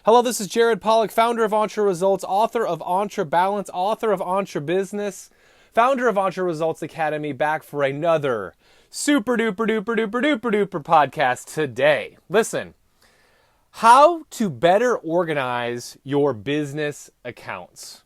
Hello, this is Jared Polak, founder of Entre Results, author of Entre Balance, author of Entre Business, founder of Entre Results Academy, back for another super duper duper duper duper duper podcast today. Listen, how to better organize your business accounts.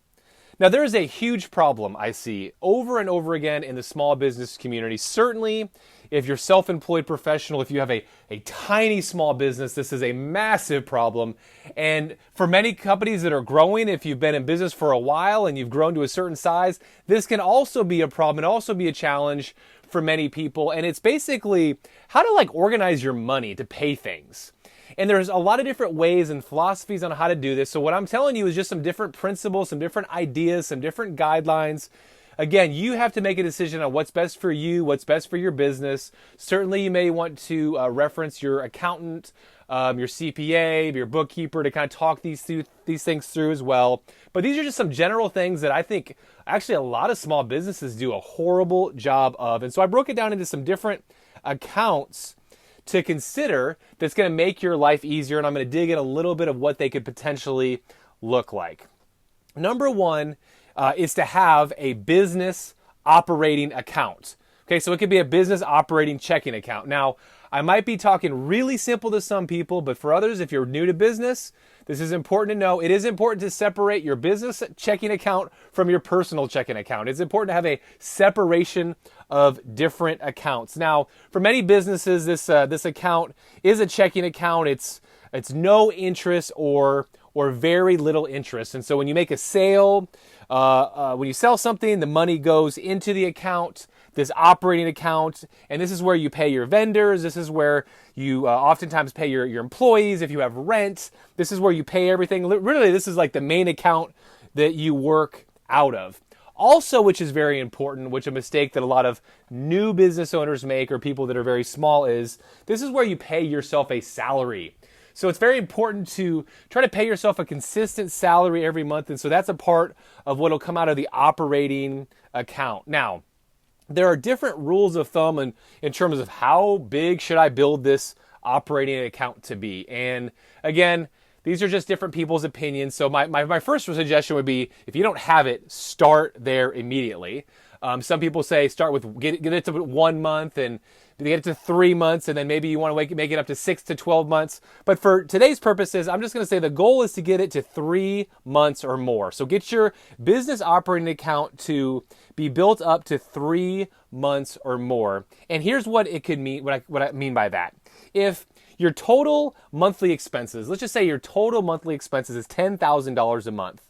Now, there is a huge problem I see over and over again in the small business community. Certainly, if you're self-employed professional, if you have a tiny small business, this is a massive problem. And for many companies that are growing, if you've been in business for a while and you've grown to a certain size, this can also be a problem and also be a challenge for many people. And it's basically how to organize your money to pay things. And there's a lot of different ways and philosophies on how to do this. So what I'm telling you is just some different principles, some different ideas, some different guidelines. Again, you have to make a decision on what's best for you, what's best for your business. Certainly, you may want to reference your accountant, your CPA, your bookkeeper to kind of talk these things through as well. But these are just some general things that I think actually a lot of small businesses do a horrible job of. And so I broke it down into some different accounts to consider that's going to make your life easier, and I'm going to dig in a little bit of what they could potentially look like. Number one is to have a business operating account. Okay, so it could be a business operating checking account. Now, I might be talking really simple to some people, but for others, if you're new to business, this is important to know. It is important to separate your business checking account from your personal checking account. It's important to have a separation of different accounts. Now, for many businesses, this account is a checking account. It's no interest or very little interest. And so when you make a sale, when you sell something, the money goes into the account, this operating account, and this is where you pay your vendors. This is where you oftentimes pay your employees if you have rent. This is where you pay everything. Really, this is like the main account that you work out of. Also, which is very important, which a mistake that a lot of new business owners make or people that are very small is, this is where you pay yourself a salary. So it's very important to try to pay yourself a consistent salary every month. And so that's a part of what will come out of the operating account. Now, there are different rules of thumb in terms of how big should I build this operating account to be. And again, these are just different people's opinions. So my first suggestion would be, if you don't have it, start there immediately. Some people say start with get it to 1 month and get it to 3 months, and then maybe you want to make it up to 6 to 12 months. But for today's purposes, I'm just going to say the goal is to get it to 3 months or more. So get your business operating account to be built up to 3 months or more. And here's what it could mean, what I mean by that. If your total monthly expenses, let's just say your total monthly expenses is $10,000 a month,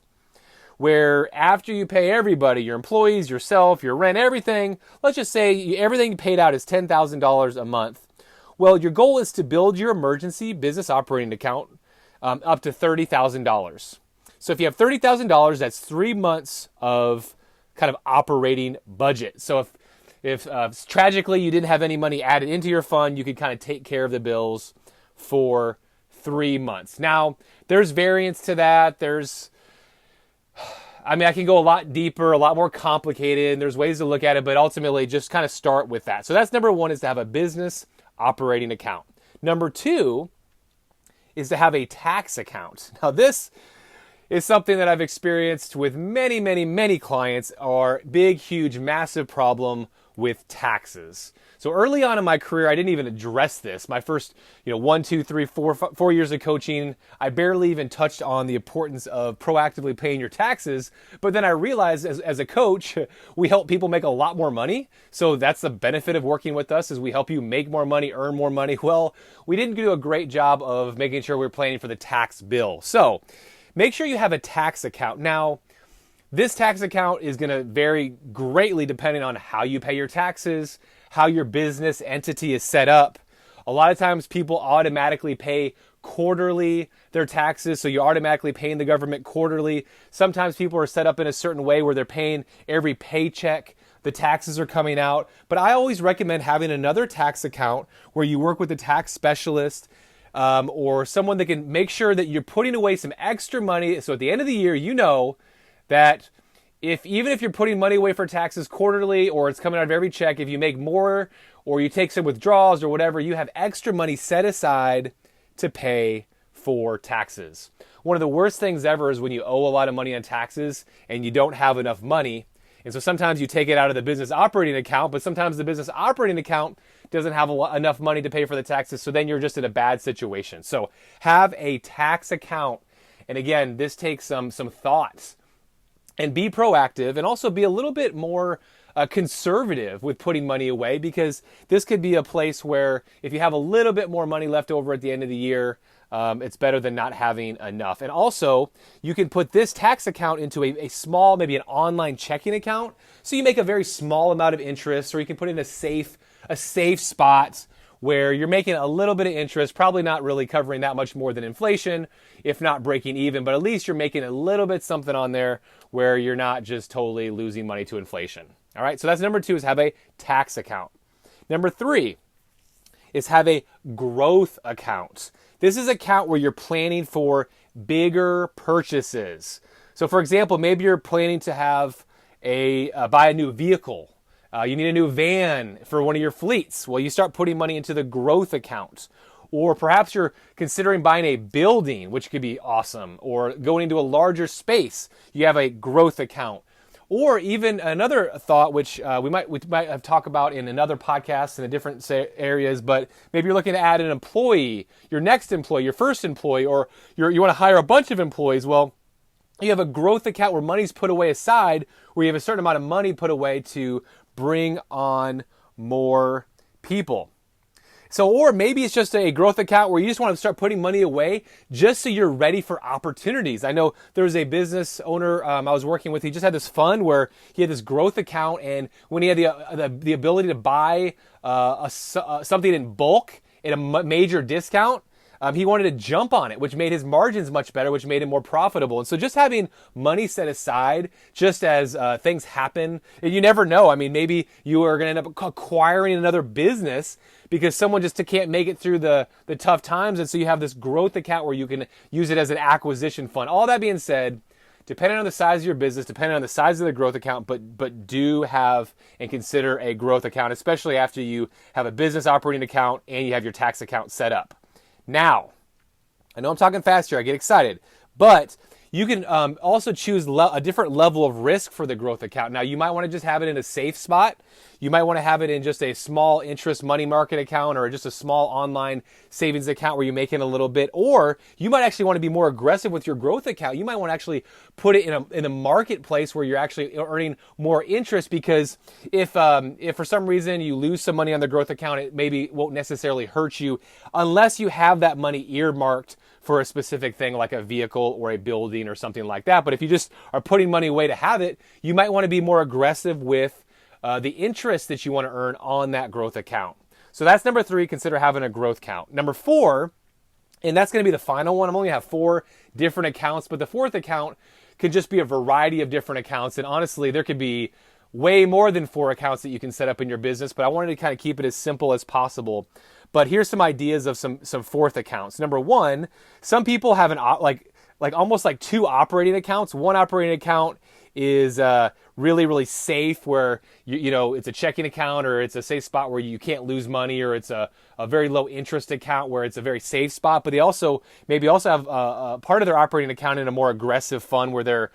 where after you pay everybody, your employees, yourself, your rent, everything, let's just say everything paid out is $10,000 a month. Well, your goal is to build your emergency business operating account up to $30,000. So if you have $30,000, that's 3 months of kind of operating budget. So if tragically you didn't have any money added into your fund, you could kind of take care of the bills for 3 months. Now, there's variance to that. I can go a lot deeper, a lot more complicated, and there's ways to look at it, but ultimately just kind of start with that. So that's number one, is to have a business operating account. Number two is to have a tax account. Now, this is something that I've experienced with many, many, many clients, are big, huge, massive problem with taxes. So early on in my career, I didn't even address this. My first, 1, 2, 3, 4 years of coaching, I barely even touched on the importance of proactively paying your taxes. But then I realized as a coach, we help people make a lot more money. So that's the benefit of working with us, is we help you make more money, earn more money. Well, we didn't do a great job of making sure we're planning for the tax bill. So make sure you have a tax account. Now, this tax account is going to vary greatly depending on how you pay your taxes, how your business entity is set up. A lot of times people automatically pay quarterly their taxes, so you're automatically paying the government quarterly. Sometimes people are set up in a certain way where they're paying every paycheck, the taxes are coming out. But I always recommend having another tax account where you work with a tax specialist or someone that can make sure that you're putting away some extra money. So at the end of the year, you know that even if you're putting money away for taxes quarterly, or it's coming out of every check, if you make more or you take some withdrawals or whatever, you have extra money set aside to pay for taxes. one of the worst things ever is when you owe a lot of money on taxes and you don't have enough money. And so sometimes you take it out of the business operating account, but sometimes the business operating account doesn't have enough money to pay for the taxes. So then you're just in a bad situation. So have a tax account. And again, this takes some thoughts. And be proactive, and also be a little bit more conservative with putting money away, because this could be a place where if you have a little bit more money left over at the end of the year, it's better than not having enough. And also, you can put this tax account into a small, maybe an online checking account. So you make a very small amount of interest, or you can put it in a safe spot where you're making a little bit of interest, probably not really covering that much more than inflation, if not breaking even, but at least you're making a little bit something on there where you're not just totally losing money to inflation. All right, so that's number 2, is have a tax account. Number 3 is have a growth account. This is an account where you're planning for bigger purchases. So for example, maybe you're planning to have buy a new vehicle. You need a new van for one of your fleets. Well, you start putting money into the growth account. Or perhaps you're considering buying a building, which could be awesome, or going into a larger space. You have a growth account. Or even another thought, which we might have talked about in another podcast in a different areas, but maybe you're looking to add an employee, your next employee, your first employee, or you want to hire a bunch of employees. Well, you have a growth account where money's put away aside, where you have a certain amount of money put away to bring on more people. So, or maybe it's just a growth account where you just want to start putting money away just so you're ready for opportunities. I know there was a business owner I was working with. He just had this fund where he had this growth account, and when he had the ability to buy something in bulk at a major discount, he wanted to jump on it, which made his margins much better, which made him more profitable. And so just having money set aside just as things happen, and you never know. I mean, maybe you are going to end up acquiring another business because someone just can't make it through the tough times. And so you have this growth account where you can use it as an acquisition fund. All that being said, depending on the size of your business, depending on the size of the growth account, but do have and consider a growth account, especially after you have a business operating account and you have your tax account set up. Now, I know I'm talking fast here, I get excited, but you can also choose a different level of risk for the growth account. Now, you might want to just have it in a safe spot. You might want to have it in just a small interest money market account, or just a small online savings account where you're making a little bit. Or you might actually want to be more aggressive with your growth account. You might want to actually put it in a marketplace where you're actually earning more interest, because if for some reason you lose some money on the growth account, it maybe won't necessarily hurt you unless you have that money earmarked for a specific thing like a vehicle or a building or something like that. But if you just are putting money away to have it, you might want to be more aggressive with the interest that you want to earn on that growth account. So that's number 3, consider having a growth account. Number 4, and that's going to be the final one. I'm only going to have 4 different accounts, but the 4th account could just be a variety of different accounts. And honestly, there could be way more than 4 accounts that you can set up in your business, but I wanted to kind of keep it as simple as possible. But here's some ideas of some 4th accounts. Number 1, some people have almost like 2 operating accounts. One operating account is really, really safe, where you know it's a checking account, or it's a safe spot where you can't lose money, or it's a very low interest account where it's a very safe spot. But they also have a part of their operating account in a more aggressive fund where they're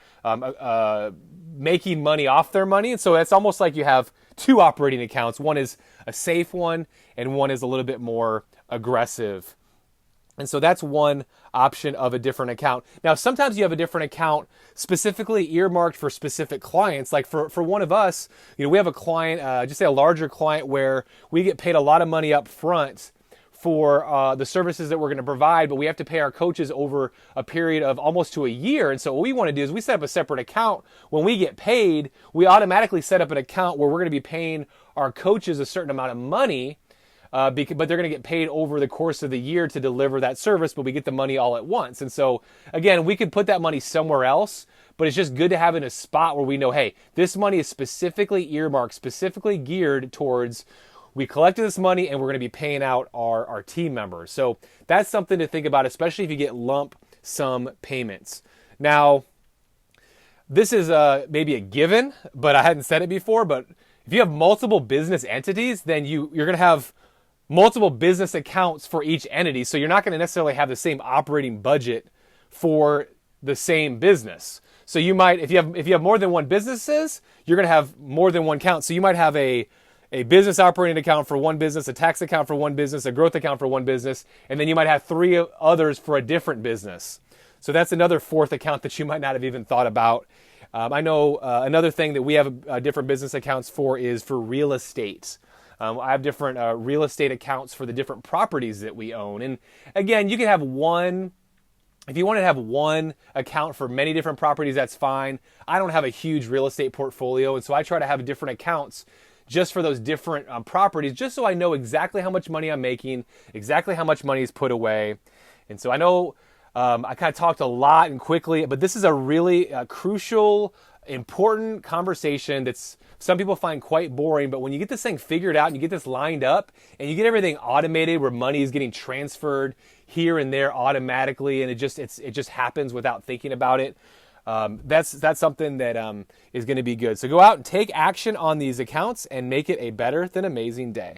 making money off their money. And so it's almost like you have 2 operating accounts. One is a safe one, and one is a little bit more aggressive. And so that's one option of a different account. Now, sometimes you have a different account specifically earmarked for specific clients. Like for one of us, we have a client, just say a larger client, where we get paid a lot of money up front for the services that we're going to provide, but we have to pay our coaches over a period of almost to a year. And so what we want to do is we set up a separate account. When we get paid, we automatically set up an account where we're going to be paying our coaches a certain amount of money, but they're going to get paid over the course of the year to deliver that service, but we get the money all at once. And so, again, we could put that money somewhere else, but it's just good to have it in a spot where we know, hey, this money is specifically earmarked, specifically geared towards, we collected this money and we're going to be paying out our team members. So that's something to think about, especially if you get lump sum payments. Now, this is maybe a given, but I hadn't said it before, but if you have multiple business entities, then you're going to have multiple business accounts for each entity. So you're not going to necessarily have the same operating budget for the same business. So you might, if you have more than one businesses, you're going to have more than one account. So you might have a business operating account for one business, a tax account for one business, a growth account for one business, and then you might have 3 others for a different business. So that's another 4th account that you might not have even thought about. I know another thing that we have different business accounts for is for real estate. I have different real estate accounts for the different properties that we own. And again, you can have one. If you want to have one account for many different properties, that's fine. I don't have a huge real estate portfolio, and so I try to have different accounts just for those different properties, just so I know exactly how much money I'm making, exactly how much money is put away. And so I know I kind of talked a lot and quickly, but this is a really crucial, important conversation that's some people find quite boring, but when you get this thing figured out and you get this lined up and you get everything automated where money is getting transferred here and there automatically, and it just happens without thinking about it, that's something that is going to be good. So go out and take action on these accounts and make it a better than amazing day.